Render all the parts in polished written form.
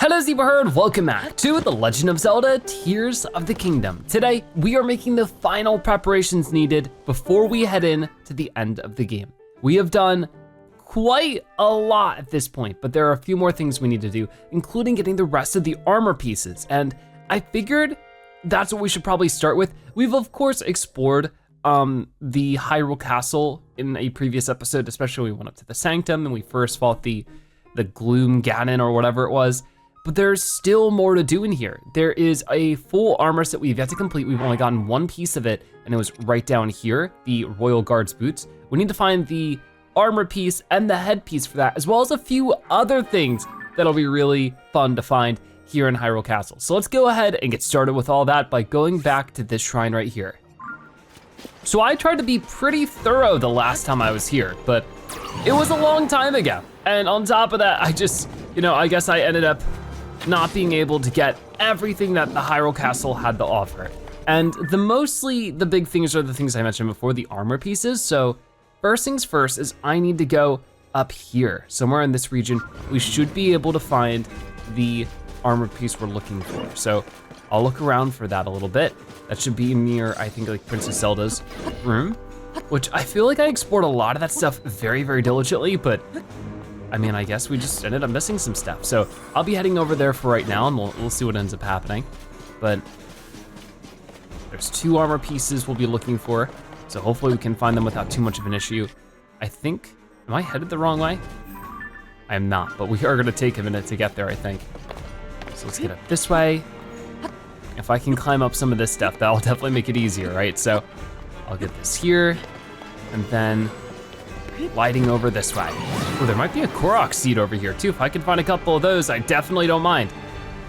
Hello Zebraherd, welcome back to The Legend of Zelda Tears of the Kingdom. Today, we are making the final preparations needed before we head in to the end of the game. We have done quite a lot at this point, but there are a few more things we need to do, including getting the rest of the armor pieces. And I figured that's what we should probably start with. We've of course explored the Hyrule Castle in a previous episode, especially when we went up to the Sanctum and we first fought the Gloom Ganon or whatever it was. But there's still more to do in here. There is a full armor set we've yet to complete. We've only gotten one piece of it, and it was right down here, the Royal Guard's boots. We need to find the armor piece and the headpiece for that, as well as a few other things that'll be really fun to find here in Hyrule Castle. So let's go ahead and get started with all that by going back to this shrine right here. So I tried to be pretty thorough the last time I was here, but it was a long time ago. And on top of that, I just, I guess I ended up not being able to get everything that the Hyrule Castle had to offer. And the big things are the things I mentioned before, the armor pieces. So first things first is I need to go up here. Somewhere in this region, we should be able to find the armor piece we're looking for. So I'll look around for that a little bit. That should be near, I think, like Princess Zelda's room, which I feel like I explored a lot of that stuff very, very diligently, but I mean, I guess we just ended up missing some stuff. So I'll be heading over there for right now and we'll see what ends up happening. But there's 2 armor pieces we'll be looking for. So hopefully we can find them without too much of an issue. I think, am I headed the wrong way? I am not, but we are gonna take a minute to get there, I think. So let's get up this way. If I can climb up some of this stuff, that'll definitely make it easier, right? So I'll get this here and then gliding over this way. Oh, there might be a Korok seed over here too. If I can find a couple of those, I definitely don't mind.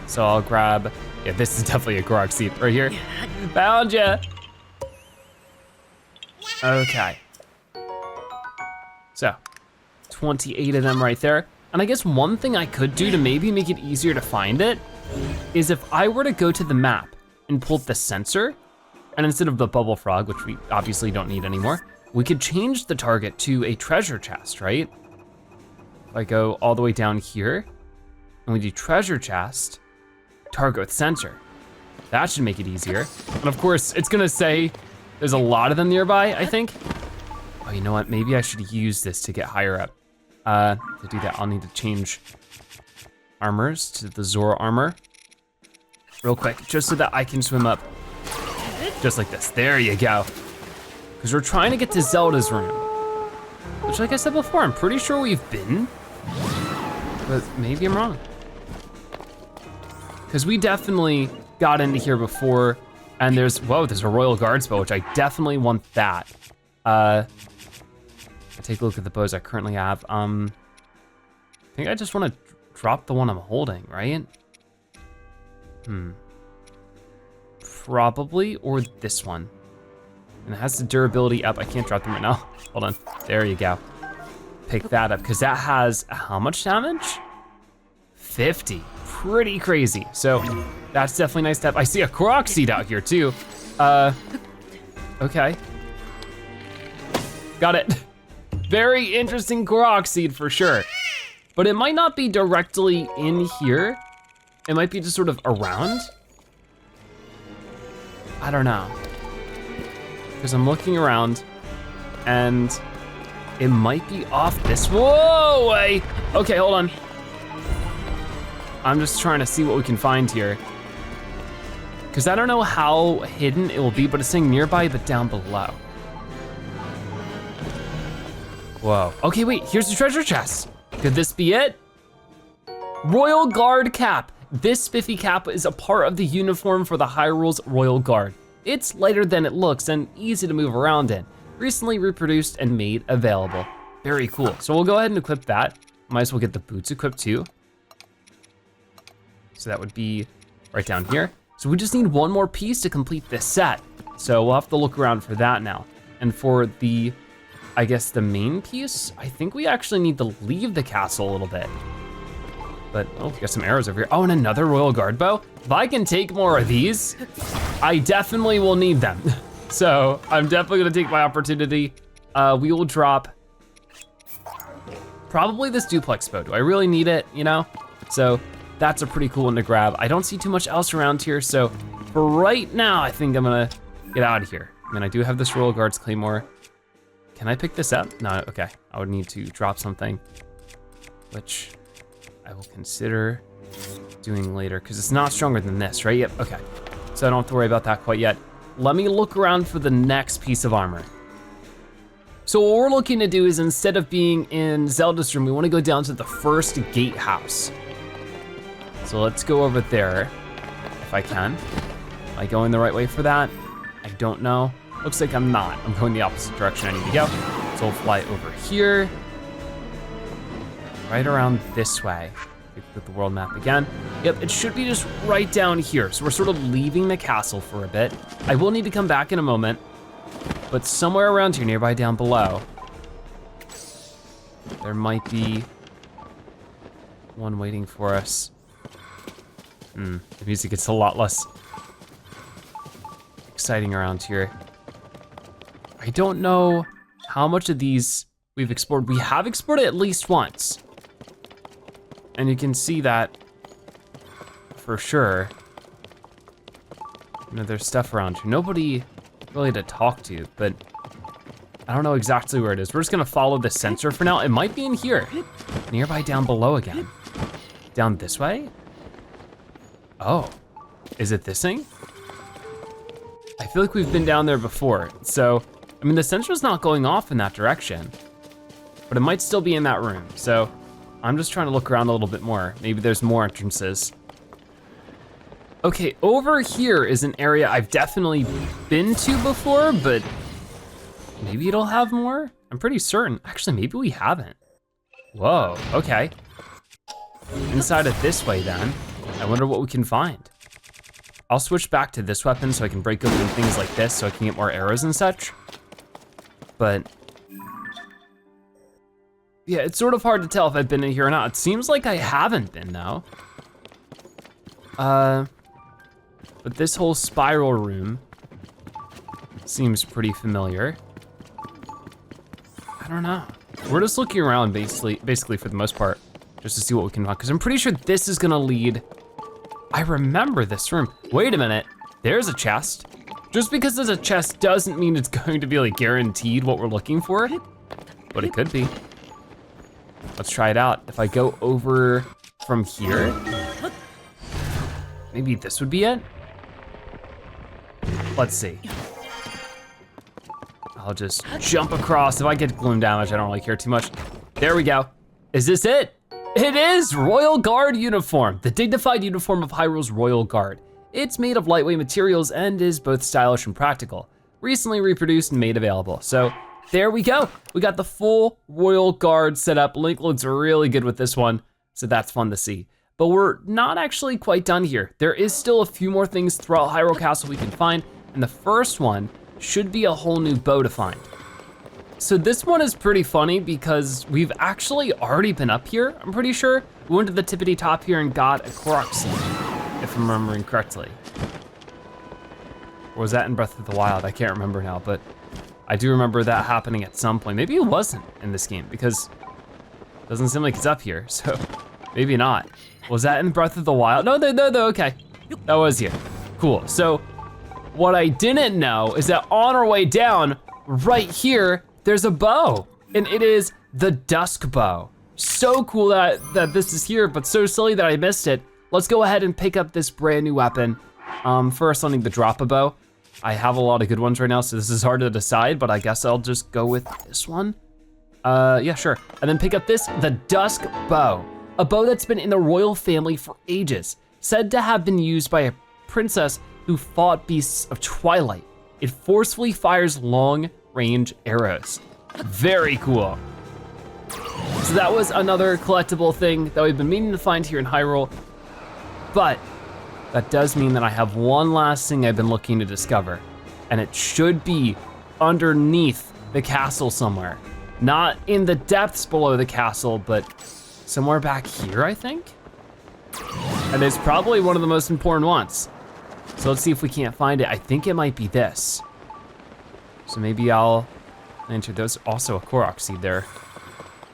So I'll grab, yeah, this is definitely a Korok seed right here. Found ya. Okay. So, 28 of them right there. And I guess one thing I could do to maybe make it easier to find it is if I were to go to the map and pull the sensor, and instead of the bubble frog, which we obviously don't need anymore, we could change the target to a treasure chest, right? If I go all the way down here, and we do treasure chest, target with sensor. That should make it easier. And of course, it's gonna say there's a lot of them nearby, I think. Oh, you know what? Maybe I should use this to get higher up. To do that, I'll need to change armors to the Zora armor real quick, just so that I can swim up just like this. There you go. Because we're trying to get to Zelda's room, which, like I said before, I'm pretty sure we've been, but maybe I'm wrong. Because we definitely got into here before, and there's a Royal Guard's bow, which I definitely want that. I take a look at the bows I currently have. I think I just want to drop the one I'm holding, right? Probably, or this one. And it has the durability up. I can't drop them right now. Hold on, there you go. Pick that up, because that has how much damage? 50, pretty crazy. So that's definitely nice to have. I see a Korok seed out here too. Okay. Got it. Very interesting Korok seed for sure. But it might not be directly in here. It might be just sort of around. I don't know. Because I'm looking around and it might be off this, whoa, way. Okay, hold on. I'm just trying to see what we can find here. Because I don't know how hidden it will be, but it's saying nearby, but down below. Whoa, okay, wait, here's the treasure chest. Could this be it? Royal Guard cap. This spiffy cap is a part of the uniform for the Hyrule's Royal Guard. It's lighter than it looks and easy to move around in. Recently reproduced and made available. Very cool. So we'll go ahead and equip that. Might as well get the boots equipped too. So that would be right down here. So we just need one more piece to complete this set. So we'll have to look around for that now. And for the, I guess the main piece, I think we actually need to leave the castle a little bit. But, oh, we got some arrows over here. Oh, and another Royal Guard bow. If I can take more of these, I definitely will need them. So I'm definitely gonna take my opportunity. We will drop probably this duplex bow. Do I really need it, you know? So That's a pretty cool one to grab. I don't see too much else around here, so for right now, I think I'm gonna get out of here. And then I do have this Royal Guards Claymore. Can I pick this up? No, okay. I would need to drop something, which I will consider doing later, because it's not stronger than this, right? Yep, okay. So I don't have to worry about that quite yet. Let me look around for the next piece of armor. So what we're looking to do is, instead of being in Zelda's room, we want to go down to the first gatehouse. So let's go over there, if I can. Am I going the right way for that? I don't know. Looks like I'm not. I'm going the opposite direction I need to go. So we'll fly over here. Right around this way. With the world map again. Yep, it should be just right down here. So we're sort of leaving the castle for a bit. I will need to come back in a moment, but somewhere around here, nearby down below, there might be one waiting for us. The music gets a lot less exciting around here. I don't know how much of these we've explored. We have explored it at least once. And you can see that for sure. You know, there's stuff around here. Nobody really to talk to, but I don't know exactly where it is. We're just gonna follow the sensor for now. It might be in here, nearby down below again. Down this way? Oh, is it this thing? I feel like we've been down there before. So, I mean, the sensor's not going off in that direction, but it might still be in that room. So I'm just trying to look around a little bit more. Maybe there's more entrances. Okay, over here is an area I've definitely been to before, but maybe it'll have more? I'm pretty certain. Actually, maybe we haven't. Whoa, okay. Inside of this way then, I wonder what we can find. I'll switch back to this weapon so I can break open things like this so I can get more arrows and such. But yeah, it's sort of hard to tell if I've been in here or not. It seems like I haven't been though. But this whole spiral room seems pretty familiar. I don't know. We're just looking around basically for the most part, just to see what we can find, because I'm pretty sure this is gonna lead. I remember this room. Wait a minute, there's a chest. Just because there's a chest doesn't mean it's going to be like guaranteed what we're looking for, but it could be. Let's try it out. If I go over from here, maybe this would be it. Let's see. I'll just jump across. If I get gloom damage, I don't really care too much. There we go. Is this it? It is Royal Guard uniform, the dignified uniform of Hyrule's Royal Guard. It's made of lightweight materials and is both stylish and practical. Recently reproduced and made available. So there we go. We got the full Royal Guard set up. Link looks really good with this one, so that's fun to see. But we're not actually quite done here. There is still a few more things throughout Hyrule Castle we can find, and the first one should be a whole new bow to find. So this one is pretty funny because we've actually already been up here, I'm pretty sure. We went to the tippity top here and got a Korok seed, if I'm remembering correctly. Or was that in Breath of the Wild? I can't remember now, but I do remember that happening at some point. Maybe it wasn't in this game because it doesn't seem like it's up here, so maybe not. Was that in Breath of the Wild? No, okay. That was here, cool. So what I didn't know is that on our way down, right here, there's a bow, and it is the Dusk Bow. So cool that this is here, but so silly that I missed it. Let's go ahead and pick up this brand new weapon. First, I'll need to drop a bow. I have a lot of good ones right now, so this is hard to decide, but I guess I'll just go with this one. Yeah, sure. And then pick up this, the Dusk Bow. A bow that's been in the royal family for ages, said to have been used by a princess who fought beasts of twilight. It forcefully fires long-range arrows. Very cool. So that was another collectible thing that we've been meaning to find here in Hyrule, but that does mean that I have one last thing I've been looking to discover, and it should be underneath the castle somewhere. Not in the depths below the castle, but somewhere back here, I think? And it's probably one of the most important ones. So let's see if we can't find it. I think it might be this. So maybe I'll enter those. Also a Korok seed there.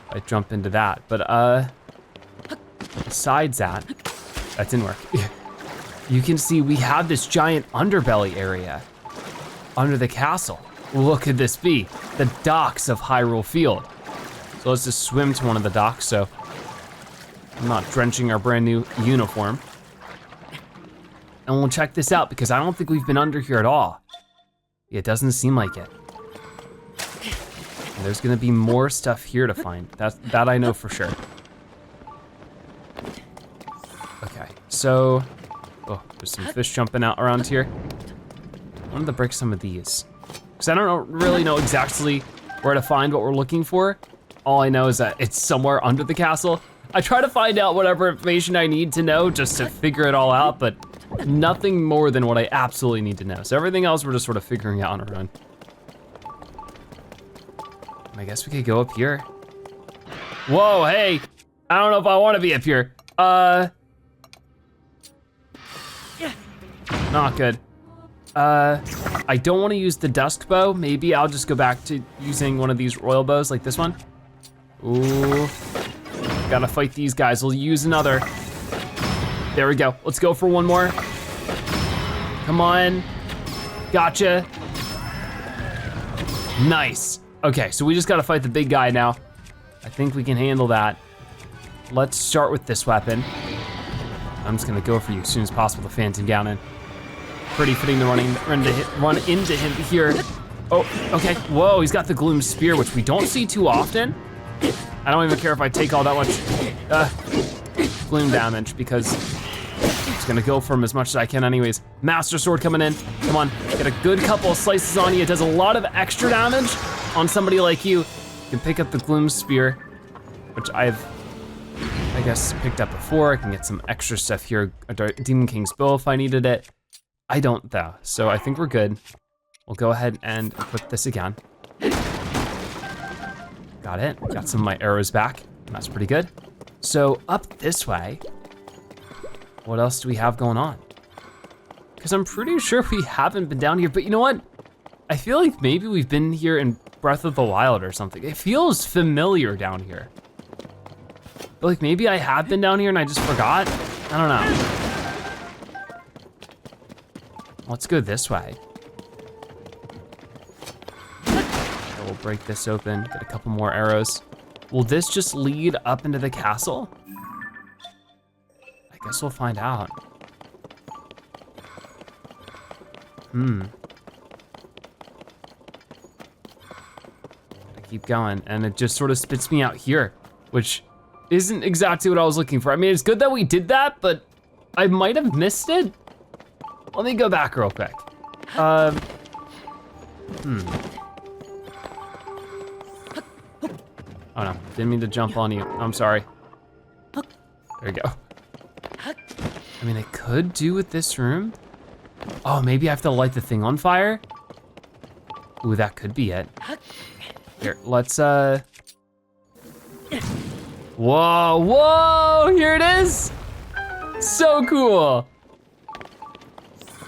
I jump into that, but besides that, That didn't work. You can see we have this giant underbelly area under the castle. What could this be? The docks of Hyrule Field. So let's just swim to one of the docks so I'm not drenching our brand new uniform. And we'll check this out because I don't think we've been under here at all. It doesn't seem like it. And there's gonna be more stuff here to find. That I know for sure. Okay, so, oh, there's some fish jumping out around here. I wanted to break some of these. Because I don't really know exactly where to find what we're looking for. All I know is that it's somewhere under the castle. I try to find out whatever information I need to know just to figure it all out, but nothing more than what I absolutely need to know. So everything else we're just sort of figuring out on our own. I guess we could go up here. Whoa, hey, I don't know if I want to be up here. Not good. I don't want to use the Dusk Bow. Maybe I'll just go back to using one of these royal bows like this one. Ooh, gotta fight these guys. We'll use another. There we go. Let's go for one more. Come on. Gotcha. Nice. Okay, so we just gotta fight the big guy now. I think we can handle that. Let's start with this weapon. I'm just gonna go for you as soon as possible, the Phantom Ganon. Pretty fitting to run into him here. Oh, okay, whoa, he's got the Gloom Spear, which we don't see too often. I don't even care if I take all that much gloom damage because I'm just gonna go for him as much as I can anyways. Master Sword coming in, come on, get a good couple of slices on you. It does a lot of extra damage on somebody like you. You can pick up the Gloom Spear, which I guess, picked up before. I can get some extra stuff here. A Demon King's Bow if I needed it. I don't though, so I think we're good. We'll go ahead and equip this again. Got it, got some of my arrows back. That's pretty good. So up this way, what else do we have going on? Because I'm pretty sure we haven't been down here, but you know what? I feel like maybe we've been here in Breath of the Wild or something. It feels familiar down here. I feel like maybe I have been down here and I just forgot. I don't know. Let's go this way. We'll break this open, get a couple more arrows. Will this just lead up into the castle? I guess we'll find out. Gotta keep going, and it just sort of spits me out here, which isn't exactly what I was looking for. I mean, it's good that we did that, but I might have missed it. Let me go back real quick. Oh no, didn't mean to jump on you. I'm sorry. There we go. I mean, I could do with this room. Oh, maybe I have to light the thing on fire? Ooh, that could be it. Here, let's, whoa, whoa, here it is. So cool.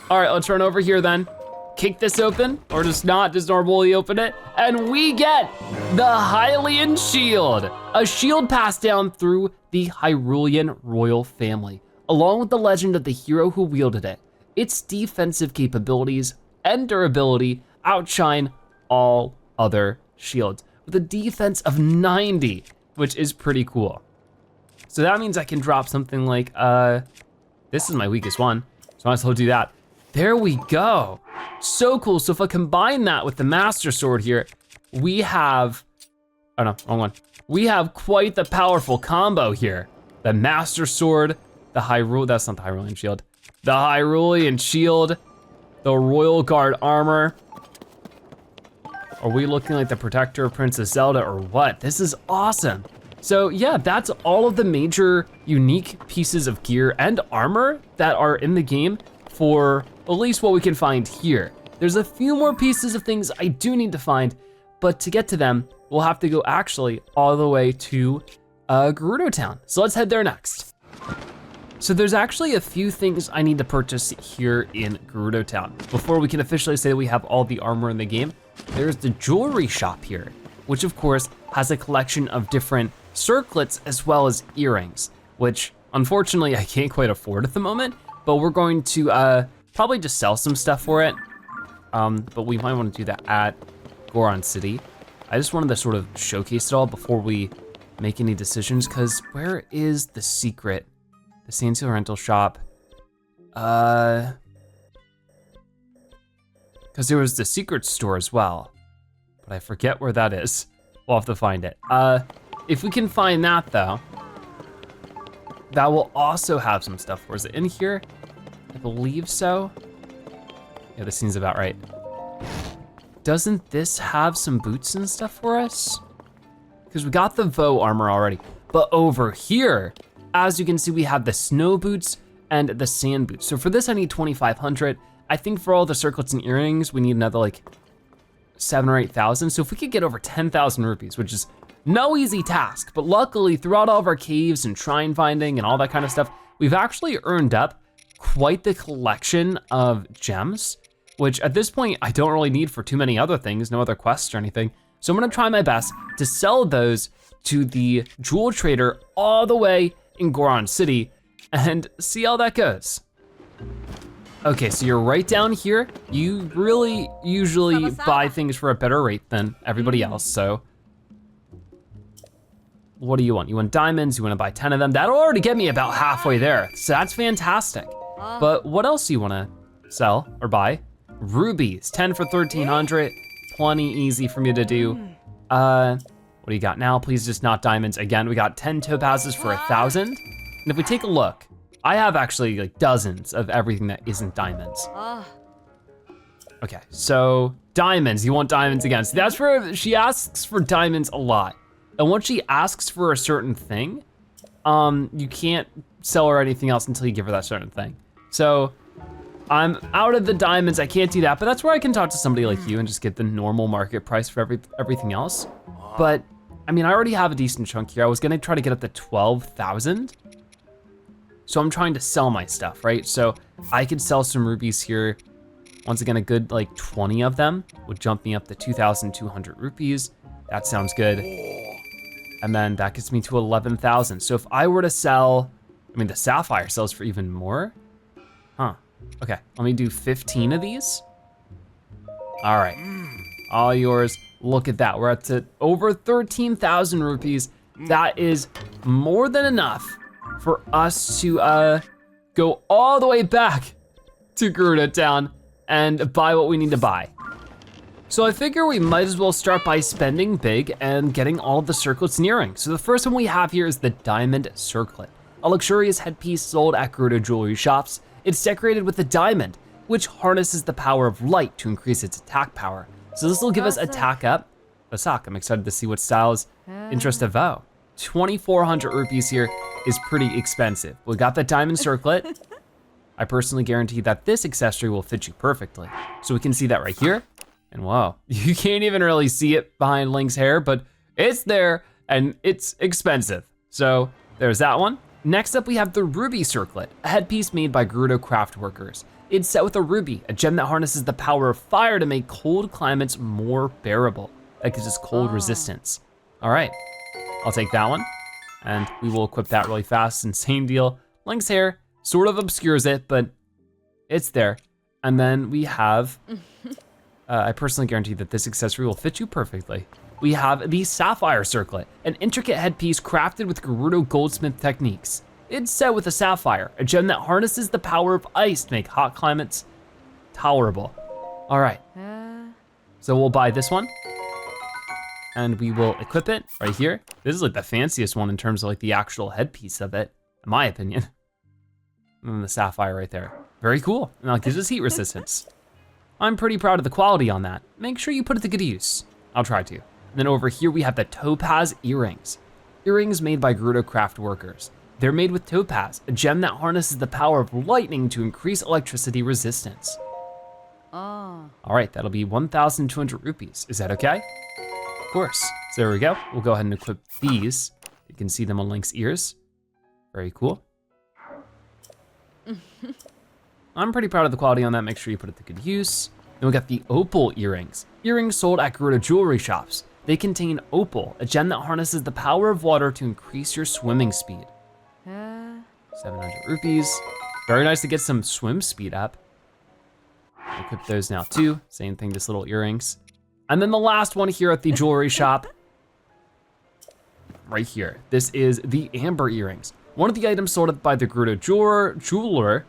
All right, let's run over here then. Kick this open, or just not, just normally open it, and we get the Hylian Shield, a shield passed down through the Hyrulean royal family, along with the legend of the hero who wielded it. Its defensive capabilities and durability outshine all other shields, with a defense of 90, which is pretty cool. So that means I can drop something like, this is my weakest one, so I might as well do that. There we go. So cool. So if I combine that with the Master Sword here, we have, oh no, wrong one. We have quite the powerful combo here. The Master Sword, the Hyrule, that's not the Hyrulean Shield. The Hyrulean Shield, the Royal Guard armor. Are we looking like the protector of Princess Zelda or what? This is awesome. So yeah, that's all of the major unique pieces of gear and armor that are in the game for at least what we can find here. There's a few more pieces of things I do need to find, but to get to them, we'll have to go actually all the way to Gerudo Town. So let's head there next. So there's actually a few things I need to purchase here in Gerudo Town. Before we can officially say we have all the armor in the game, there's the jewelry shop here, which of course has a collection of different circlets as well as earrings, which Unfortunately, I can't quite afford at the moment, but we're going to probably just sell some stuff for it. But we might want to do that at Goron City. I just wanted to sort of showcase it all before we make any decisions, because where is the secret? The Sandseal rental shop. Because there was the secret store as well, but I forget where that is. We'll have to find it. If we can find that though, that will also have some stuff for us. Is it in here? I believe so. Yeah, this seems about right. Doesn't this have some boots and stuff for us? Because we got the Vo armor already. But over here, as you can see, we have the snow boots and the sand boots. So for this, I need 2,500. I think for all the circlets and earrings, we need another like 7,000 or 8,000. So if we could get over 10,000 rupees, which is no easy task, but luckily throughout all of our caves and shrine finding and all that kind of stuff, we've actually earned up quite the collection of gems, which at this point I don't really need for too many other things, no other quests or anything. So I'm gonna try my best to sell those to the jewel trader all the way in Goron City and see how that goes. Okay, so you're right down here. You really usually buy things for a better rate than everybody else, so. What do you want? You want diamonds, you wanna buy 10 of them. That'll already get me about halfway there, so that's fantastic. But what else do you wanna sell or buy? Rubies, 10 for 1,300. Plenty easy for me to do. What do you got now? Please just not diamonds. Again, we got 10 topazes for 1,000. And if we take a look, I have actually like dozens of everything that isn't diamonds. Okay, so diamonds, you want diamonds again. So that's where she asks for diamonds a lot. And once she asks for a certain thing, you can't sell her anything else until you give her that certain thing. So I'm out of the diamonds, I can't do that, but that's where I can talk to somebody like you and just get the normal market price for everything else. But, I mean, I already have a decent chunk here. I was gonna try to get up to 12,000. So I'm trying to sell my stuff, right? So I could sell some rubies here. Once again, a good like 20 of them would jump me up to 2,200 rupees. That sounds good. And then that gets me to 11,000. So if I were to sell, I mean, the sapphire sells for even more. Huh, okay, let me do 15 of these. All right, all yours. Look at that, we're up to over 13,000 rupees. That is more than enough for us to go all the way back to Gerudo Town and buy what we need to buy. So I figure we might as well start by spending big and getting all of the circlets and earrings. So the first one we have here is the diamond circlet, a luxurious headpiece sold at Gerudo jewelry shops. It's decorated with a diamond, which harnesses the power of light to increase its attack power. So this will give us attack up. Vasak, I'm excited to see what styles interest a Vo. 2,400 rupees here is pretty expensive. We got the diamond circlet. I personally guarantee that this accessory will fit you perfectly. So we can see that right here. And wow, you can't even really see it behind Link's hair, but it's there and it's expensive. So there's that one. Next up, we have the ruby circlet, a headpiece made by Gerudo craft workers. It's set with a ruby, a gem that harnesses the power of fire to make cold climates more bearable. That gives us cold resistance. All right, I'll take that one. And we will equip that really fast, and same deal. Link's hair sort of obscures it, but it's there. And then we have, I personally guarantee that this accessory will fit you perfectly. We have the sapphire circlet, an intricate headpiece crafted with Gerudo goldsmith techniques. It's set with a sapphire, a gem that harnesses the power of ice to make hot climates tolerable. All right, so we'll buy this one and we will equip it right here. This is like the fanciest one in terms of like the actual headpiece of it, in my opinion. And then the sapphire right there. Very cool, and that gives us heat resistance. I'm pretty proud of the quality on that. Make sure you put it to good use. I'll try to. And then over here we have the topaz earrings. Earrings made by Gerudo craft workers. They're made with topaz, a gem that harnesses the power of lightning to increase electricity resistance. All right, that'll be 1,200 rupees. Is that okay? Of course. So there we go. We'll go ahead and equip these. You can see them on Link's ears. Very cool. I'm pretty proud of the quality on that. Make sure you put it to good use. Then we got the opal earrings. Earrings sold at Gerudo jewelry shops. They contain opal, a gem that harnesses the power of water to increase your swimming speed. 700 rupees. Very nice to get some swim speed up. Equip those now too. Same thing, just little earrings. And then the last one here at the jewelry shop. Right here, this is the amber earrings. One of the items sold by the Gerudo jeweler.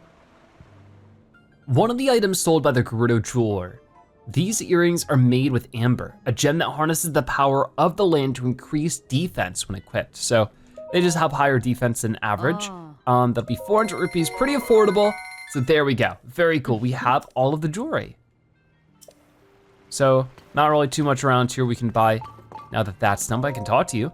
One of the items sold by the Gerudo jeweler. These earrings are made with amber, a gem that harnesses the power of the land to increase defense when equipped. So they just have higher defense than average. That'll be 400 rupees, pretty affordable. So there we go, very cool. We have all of the jewelry. So not really too much around here we can buy. Now that that's done, I can talk to you.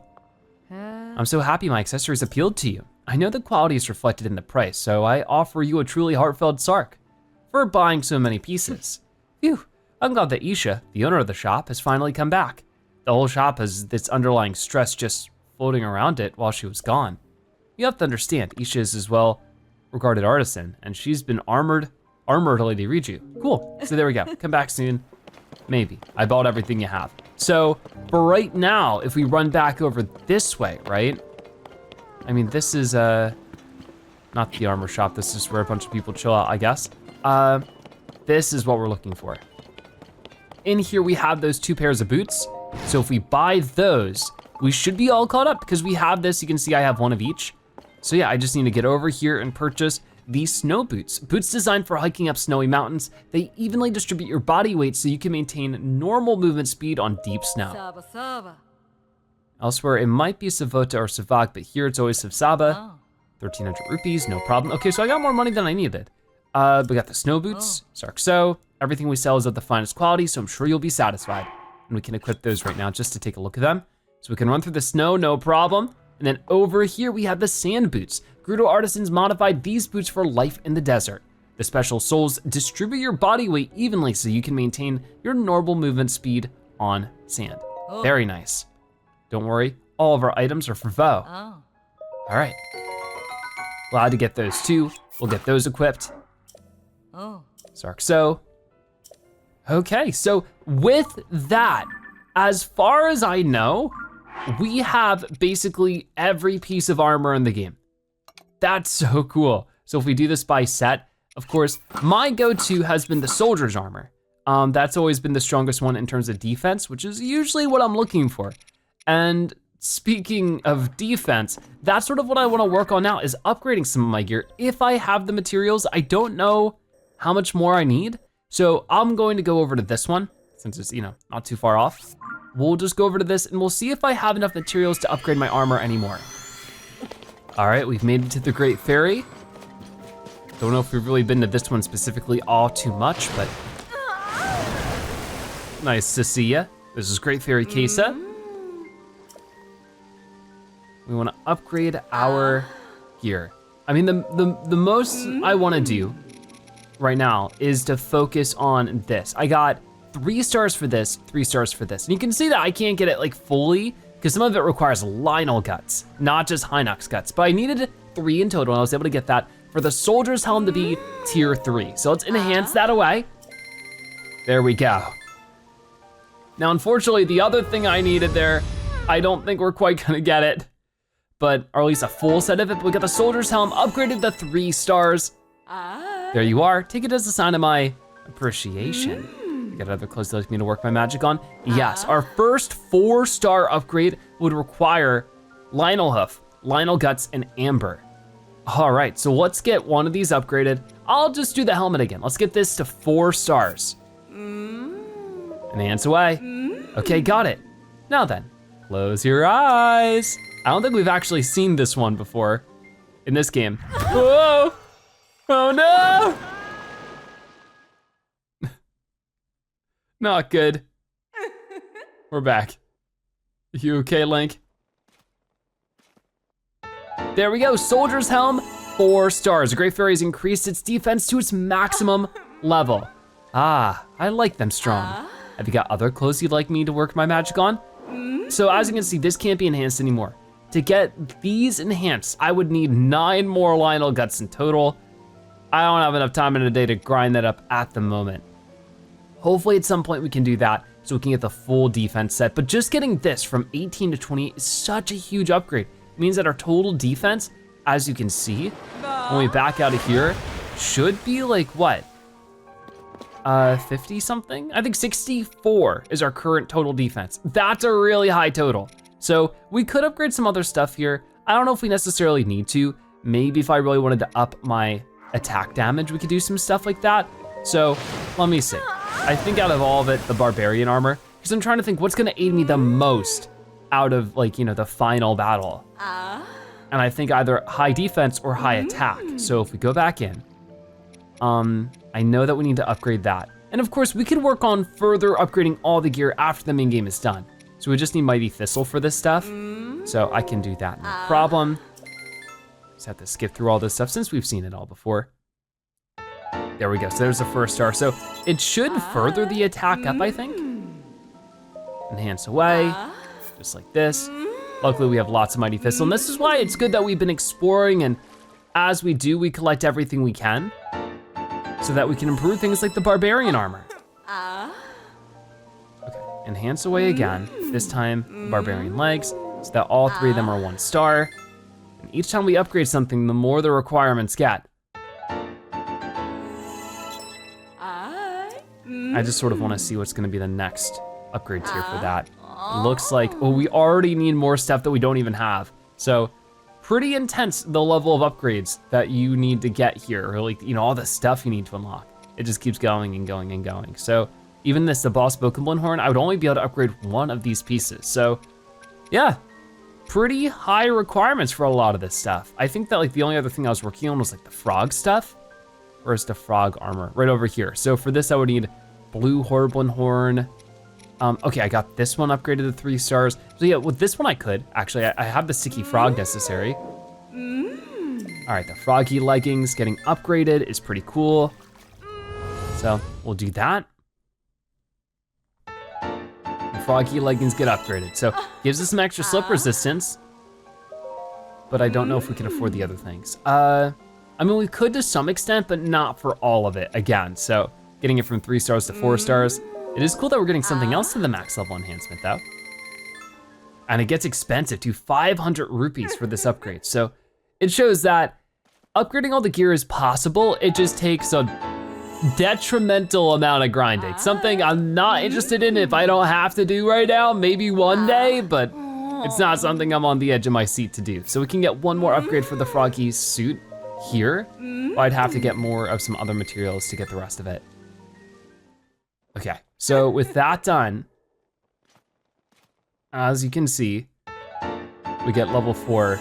I'm so happy my accessories appealed to you. I know the quality is reflected in the price, so I offer you a truly heartfelt sark for buying so many pieces. Phew, I'm glad that Isha, the owner of the shop, has finally come back. The whole shop has this underlying stress just floating around it while she was gone. You have to understand, Isha is as well regarded artisan, and she's been armored to Lady Riju. Cool, so there we go, come back soon. Maybe, I bought everything you have. So, for right now, if we run back over this way, right? I mean, this is not the armor shop, this is where a bunch of people chill out, I guess. This is what we're looking for. In here, we have those 2 pairs of boots. So if we buy those, we should be all caught up because we have this, you can see I have one of each. So yeah, I just need to get over here and purchase these snow boots. Boots designed for hiking up snowy mountains. They evenly distribute your body weight so you can maintain normal movement speed on deep snow. Elsewhere, it might be Savota or Savak, but here it's always Savsaba. 1,300 rupees, no problem. Okay, so I got more money than I needed. We got the snow boots, Sarkso. Everything we sell is of the finest quality, so I'm sure you'll be satisfied. And we can equip those right now just to take a look at them. So we can run through the snow, no problem. And then over here, we have the sand boots. Gerudo artisans modified these boots for life in the desert. The special soles distribute your body weight evenly so you can maintain your normal movement speed on sand. Very nice. Don't worry, all of our items are for Vo. All right. Glad to get those too. We'll get those equipped. Sarkso. Okay, so with that, as far as I know, we have basically every piece of armor in the game. That's so cool. So if we do this by set, of course, my go-to has been the soldier's armor. That's always been the strongest one in terms of defense, which is usually what I'm looking for. And speaking of defense, that's sort of what I wanna work on now is upgrading some of my gear. If I have the materials, I don't know how much more I need. So I'm going to go over to this one, since it's, not too far off. We'll just go over to this and we'll see if I have enough materials to upgrade my armor anymore. All right, we've made it to the Great Ferry. Don't know if we've really been to this one specifically all too much, but nice to see ya. This is Great Ferry Kesa. We wanna upgrade our gear. I mean, the most I wanna do right now is to focus on this. I got 3 stars for this, 3 stars for this. And you can see that I can't get it like fully because some of it requires Lionel guts, not just Hinox guts. But I needed 3 in total and I was able to get that for the soldier's helm to be tier 3. So let's enhance that away. There we go. Now, unfortunately, the other thing I needed there, I don't think we're quite gonna get it, or at least a full set of it. But we got the soldier's helm upgraded to 3 stars. There you are, take it as a sign of my appreciation. Got other clothes you'd like me to work my magic on? Yes, our first 4-star upgrade would require Lionel Hoof, Lionel Guts, and Amber. All right, so let's get one of these upgraded. I'll just do the helmet again. Let's get this to 4 stars. Enhance away. Okay, got it. Now then, close your eyes. I don't think we've actually seen this one before in this game. Whoa! Oh no! Not good. We're back. You okay, Link? There we go, Soldier's Helm, 4 stars. The Great Fairy has increased its defense to its maximum level. Ah, I like them strong. Have you got other clothes you'd like me to work my magic on? So as you can see, this can't be enhanced anymore. To get these enhanced, I would need 9 more Lionel Guts in total. I don't have enough time in a day to grind that up at the moment. Hopefully at some point we can do that so we can get the full defense set, but just getting this from 18 to 28 is such a huge upgrade. It means that our total defense as you can see, when we back out of here, should be like what? 50 something? I think 64 is our current total defense. That's a really high total. So we could upgrade some other stuff here. I don't know if we necessarily need to. Maybe if I really wanted to up my attack damage, we could do some stuff like that. So let me see. I think out of all of it, the barbarian armor, because I'm trying to think what's gonna aid me the most out of like, you know, the final battle. And I think either high defense or high attack. So if we go back in, I know that we need to upgrade that. And of course we could work on further upgrading all the gear after the main game is done. So we just need Mighty Thistle for this stuff. So I can do that, no problem. Just have to skip through all this stuff since we've seen it all before. There we go, so there's the first star. So it should further the attack up, I think. Enhance away, just like this. Luckily we have lots of Mighty Thistle, and this is why it's good that we've been exploring, and as we do, we collect everything we can so that we can improve things like the barbarian armor. Okay, enhance away again. This time, barbarian legs, so that all three of them are 1 star. And each time we upgrade something, the more the requirements get. I just sort of wanna see what's gonna be the next upgrade tier for that. It looks like, oh, we already need more stuff that we don't even have. So pretty intense, the level of upgrades that you need to get here, or like, you know, all the stuff you need to unlock. It just keeps going and going and going. So even this, the boss Bokoblin horn, I would only be able to upgrade 1 of these pieces. So yeah, pretty high requirements for a lot of this stuff. I think that like the only other thing I was working on was like the frog stuff. Where's the frog armor? Right over here. So for this I would need blue Horriblin horn. Okay, I got this one upgraded to 3 stars. So yeah, with this one I could, actually, I have the sticky frog necessary. All right, the froggy leggings getting upgraded is pretty cool. So we'll do that. The froggy leggings get upgraded. So gives us some extra slip resistance, but I don't know if we can afford the other things. I mean, we could to some extent, but not for all of it again. So getting it from 3 stars to 4 stars. It is cool that we're getting something else to the max level enhancement though. And it gets expensive too, 500 rupees for this upgrade. So it shows that upgrading all the gear is possible. It just takes a detrimental amount of grinding. Something I'm not interested in if I don't have to do right now, maybe one day, but it's not something I'm on the edge of my seat to do. So we can get 1 more upgrade for the froggy suit here. But I'd have to get more of some other materials to get the rest of it. Okay, so with that done, as you can see, we get level 4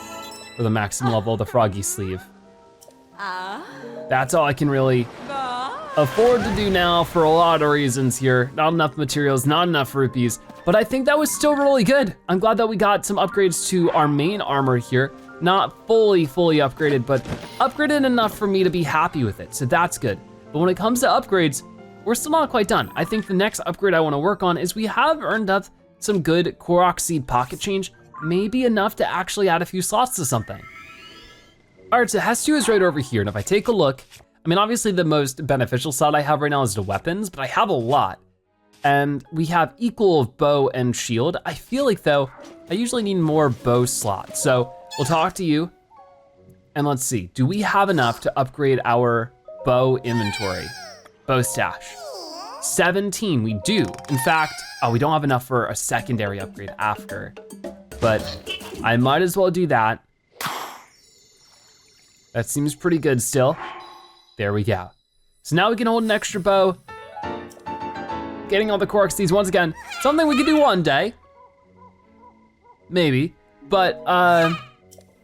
for the maximum level of the froggy sleeve. That's all I can really afford to do now for a lot of reasons here. Not enough materials, not enough rupees, but I think that was still really good. I'm glad that we got some upgrades to our main armor here. Not fully upgraded, but upgraded enough for me to be happy with it, so that's good. But when it comes to upgrades, we're still not quite done. I think the next upgrade I wanna work on is we have earned up some good Korok Seed pocket change, maybe enough to actually add a few slots to something. All right, so Hestu is right over here, and if I take a look, I mean, obviously the most beneficial slot I have right now is the weapons, but I have a lot. And we have equal of bow and shield. I feel like though, I usually need more bow slots. So we'll talk to you, and let's see, do we have enough to upgrade our bow inventory? Bow stash, 17, we do. In fact, oh, we don't have enough for a secondary upgrade after, but I might as well do that. That seems pretty good still. There we go. So now we can hold an extra bow. Getting all the Korok Seeds once again, something we could do one day. Maybe, but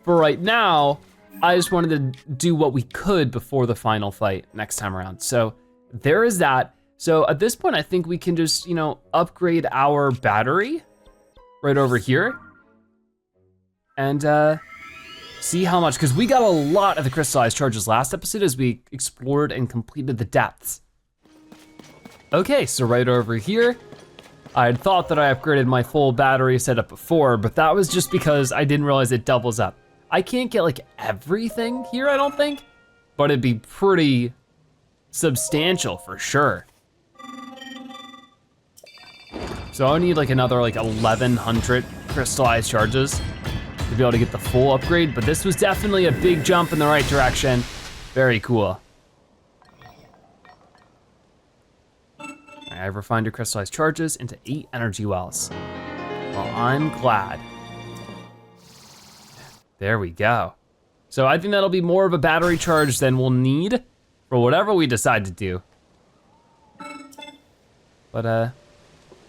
for right now, I just wanted to do what we could before the final fight next time around. So there is that. So at this point, I think we can just, you know, upgrade our battery right over here and see how much, because we got a lot of the crystallized charges last episode as we explored and completed the depths. Okay, so right over here, I had thought that I upgraded my full battery setup before, but that was just because I didn't realize it doubles up. I can't get like everything here, I don't think, but it'd be pretty substantial for sure. So I need like another like 1100 crystallized charges to be able to get the full upgrade, but this was definitely a big jump in the right direction. Very cool. I've refined your crystallized charges into 8 energy wells. Well, I'm glad. There we go. So I think that'll be more of a battery charge than we'll need for whatever we decide to do. But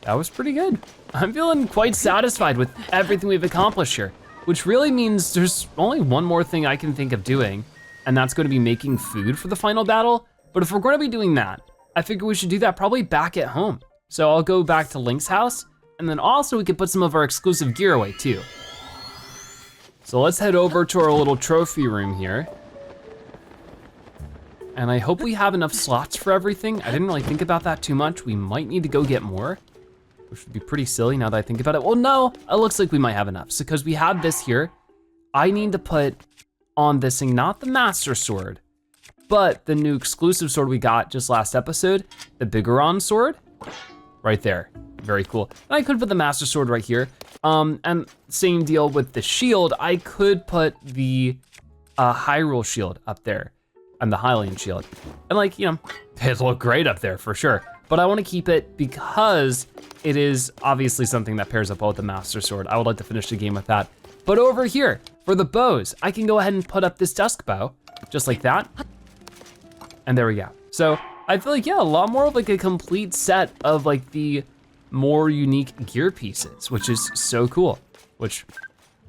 that was pretty good. I'm feeling quite satisfied with everything we've accomplished here, which really means there's only one more thing I can think of doing, and that's gonna be making food for the final battle. But if we're gonna be doing that, I figure we should do that probably back at home. So I'll go back to Link's house, and then also we could put some of our exclusive gear away too. So let's head over to our little trophy room here. And I hope we have enough slots for everything. I didn't really think about that too much. We might need to go get more, which would be pretty silly now that I think about it. Well, no, it looks like we might have enough. So because we have this here, I need to put on this thing, not the Master Sword, but the new exclusive sword we got just last episode, the Bigoron sword, right there. Very cool. And I could put the Master Sword right here. And same deal with the shield. I could put the Hyrule Shield up there and the Hylian Shield. And like, you know, it look great up there for sure. But I wanna keep it because it is obviously something that pairs up well with the Master Sword. I would like to finish the game with that. But over here, for the bows, I can go ahead and put up this Dusk Bow, just like that. And there we go. So I feel like, yeah, a lot more of like a complete set of like the more unique gear pieces, which is so cool, which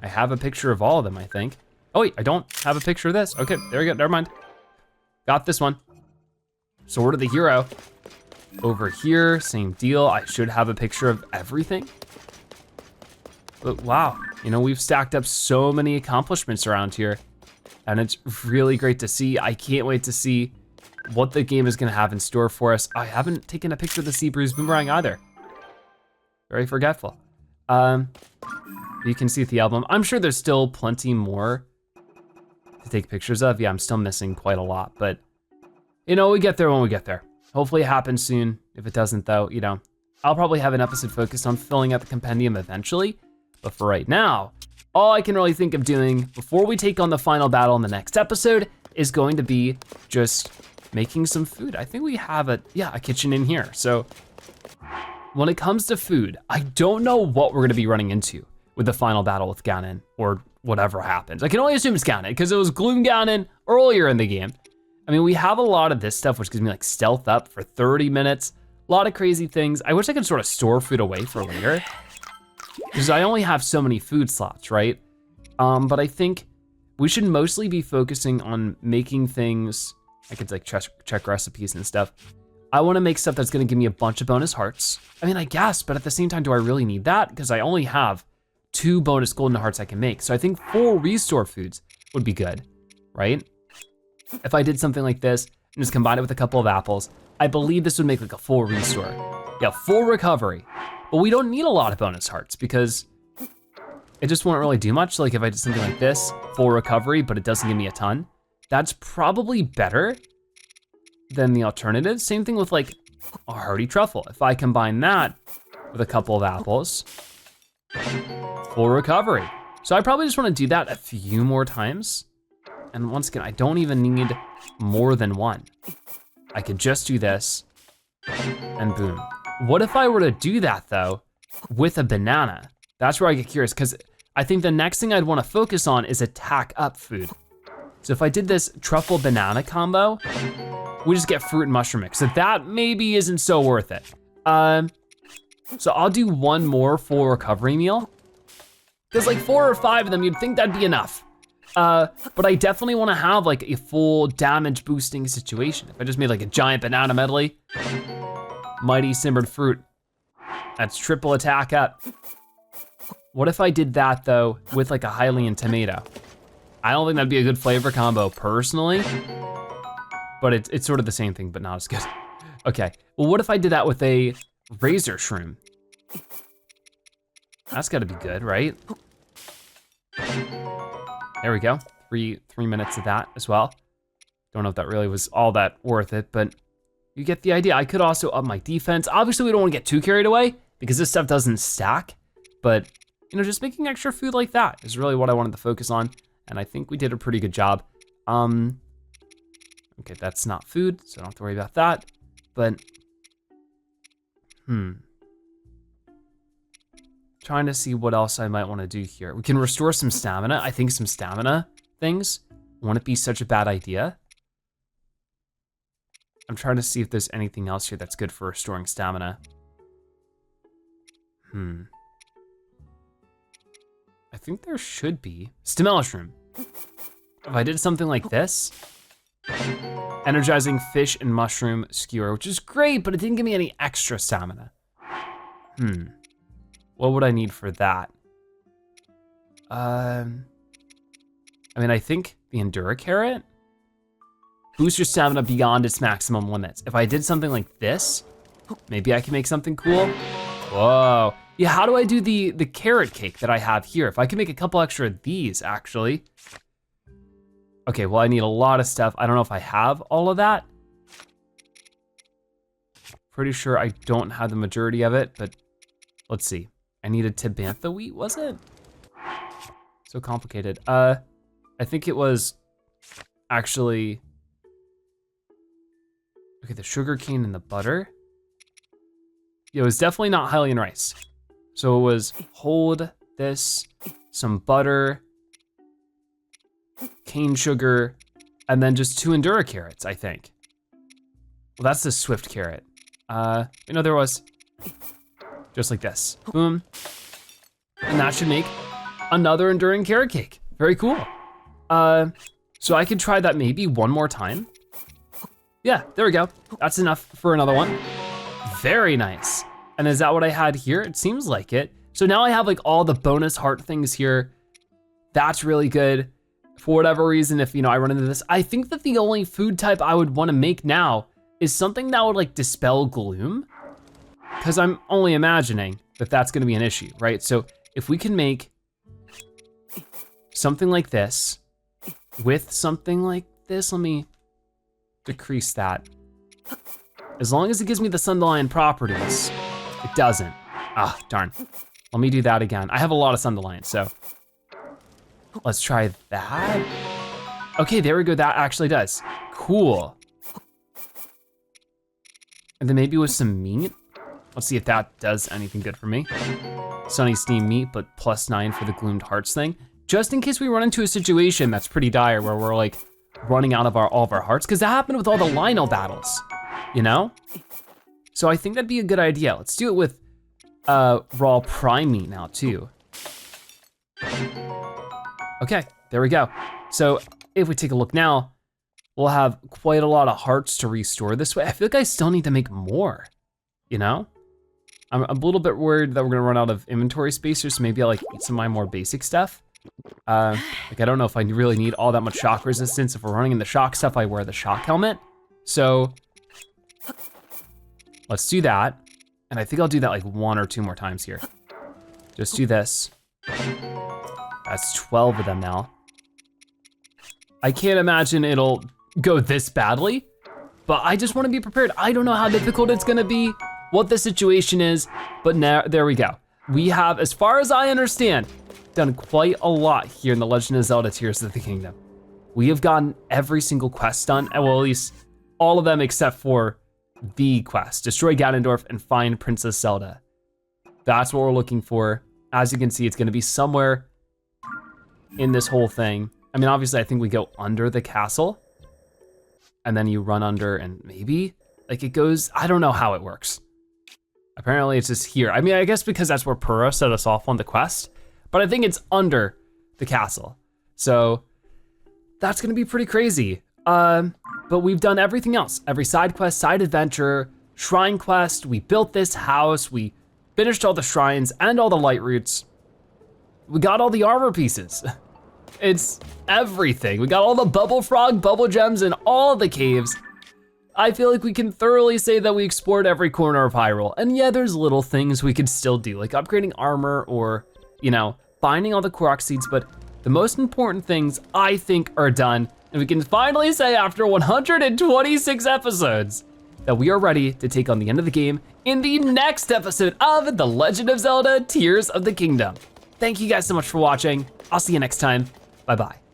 I have a picture of all of them, I think. Oh wait, I don't have a picture of this. Okay, there we go, never mind. Got this one. Sword of the Hero. Over here, same deal. I should have a picture of everything. But wow, you know, we've stacked up so many accomplishments around here, and it's really great to see. I can't wait to see what the game is gonna have in store for us. I haven't taken a picture of the Sea Breeze Boomerang either. Very forgetful. You can see the album. I'm sure there's still plenty more to take pictures of. Yeah, I'm still missing quite a lot, but you know, we get there when we get there. Hopefully it happens soon. If it doesn't though, you know, I'll probably have an episode focused on filling out the compendium eventually, but for right now, all I can really think of doing before we take on the final battle in the next episode is going to be just making some food. I think we have a kitchen in here. So when it comes to food, I don't know what we're gonna be running into with the final battle with Ganon or whatever happens. I can only assume it's Ganon because it was Gloom Ganon earlier in the game. I mean, we have a lot of this stuff which gives me like stealth up for 30 minutes, a lot of crazy things. I wish I could sort of store food away for later because I only have so many food slots, right? But I think we should mostly be focusing on making things. I could like check recipes and stuff. I wanna make stuff that's gonna give me a bunch of bonus hearts. I mean, I guess, but at the same time, do I really need that? Because I only have 2 bonus golden hearts I can make. So I think 4 restore foods would be good, right? If I did something like this and just combine it with a couple of apples, I believe this would make like a full restore. Yeah, full recovery. But we don't need a lot of bonus hearts because it just won't really do much. Like if I did something like this, full recovery, but it doesn't give me a ton, that's probably better than the alternative. Same thing with like a hearty truffle. If I combine that with a couple of apples, full recovery. So I probably just wanna do that a few more times. And once again, I don't even need more than 1. I could just do this and boom. What if I were to do that though with a banana? That's where I get curious because I think the next thing I'd wanna focus on is attack up food. So if I did this truffle banana combo, we just get fruit and mushroom mix. So that maybe isn't so worth it. So I'll do 1 more full recovery meal. Cause like 4 or 5 of them, you'd think that'd be enough. But I definitely wanna have like a full damage boosting situation. If I just made like a giant banana medley, mighty simmered fruit, that's triple attack up. What if I did that though with like a Hylian tomato? I don't think that'd be a good flavor combo personally, but it's sort of the same thing, but not as good. Okay, well what if I did that with a razor shroom? That's gotta be good, right? There we go, 3 minutes of that as well. Don't know if that really was all that worth it, but you get the idea. I could also up my defense. Obviously we don't wanna get too carried away because this stuff doesn't stack, but you know, just making extra food like that is really what I wanted to focus on. And I think we did a pretty good job. Okay, that's not food, so I don't have to worry about that. But, trying to see what else I might wanna do here. We can restore some stamina. I think some stamina things wouldn't be such a bad idea. I'm trying to see if there's anything else here that's good for restoring stamina. I think there should be. Stem mushroom. If I did something like this, energizing fish and mushroom skewer, which is great, but it didn't give me any extra stamina. What would I need for that? I mean, I think the Endura Carrot. Boost your stamina beyond its maximum limits. If I did something like this, maybe I can make something cool. Whoa. Yeah, how do I do the carrot cake that I have here? If I can make a couple extra of these, actually. Okay, well, I need a lot of stuff. I don't know if I have all of that. Pretty sure I don't have the majority of it, but let's see. I needed Tabantha wheat, was it? So complicated. I think it was actually, okay, the sugar cane and the butter. Yeah, it was definitely not Hylian rice. So it was hold this, some butter, cane sugar, and then just 2 Endura carrots, I think. Well, that's the Swift carrot. You know, there was, just like this, boom. And that should make another enduring carrot cake. Very cool. So I could try that maybe one more time. Yeah, there we go. That's enough for another one. Very nice. And is that what I had here? It seems like it. So now I have like all the bonus heart things here. That's really good. For whatever reason, if you know I run into this, I think that the only food type I would wanna make now is something that would like dispel gloom. Cause I'm only imagining that that's gonna be an issue, right? So if we can make something like this with something like this, let me decrease that. As long as it gives me the Sunderline properties, it doesn't. Ah, darn. Let me do that again. I have a lot of Sunderline, so let's try that. Okay, there we go, that actually does. Cool. And then maybe with some meat. Let's see if that does anything good for me. Sunny steam meat, but +9 for the gloomed hearts thing. Just in case we run into a situation that's pretty dire where we're like running out of all of our hearts, because that happened with all the Lionel battles, you know? So I think that'd be a good idea. Let's do it with raw prime meat now too. Okay, there we go. So if we take a look now, we'll have quite a lot of hearts to restore this way. I feel like I still need to make more, you know? I'm a little bit worried that we're gonna run out of inventory space here, so maybe I'll like eat some of my more basic stuff. Like I don't know if I really need all that much shock resistance. If we're running in the shock stuff, I wear the shock helmet. So let's do that. And I think I'll do that like 1 or 2 more times here. Just do this. That's 12 of them now. I can't imagine it'll go this badly, but I just wanna be prepared. I don't know how difficult it's gonna be, what the situation is, but now, there we go. We have, as far as I understand, done quite a lot here in the Legend of Zelda Tears of the Kingdom. We have gotten every single quest done, well, at least all of them except for the quest. Destroy Ganondorf and find Princess Zelda. That's what we're looking for. As you can see, it's gonna be somewhere in this whole thing. I mean, obviously I think we go under the castle and then you run under and maybe, like it goes, I don't know how it works. Apparently it's just here. I mean, I guess because that's where Purah set us off on the quest, but I think it's under the castle. So that's gonna be pretty crazy. But we've done everything else. Every side quest, side adventure, shrine quest, we built this house, we finished all the shrines and all the light roots. We got all the armor pieces. It's everything. We got all the bubble frog, bubble gems in all of the caves. I feel like we can thoroughly say that we explored every corner of Hyrule. And yeah, there's little things we could still do, like upgrading armor or, you know, finding all the Korok seeds, but the most important things I think are done. And we can finally say after 126 episodes that we are ready to take on the end of the game in the next episode of The Legend of Zelda Tears of the Kingdom. thank you guys so much for watching. I'll see you next time. Bye-bye.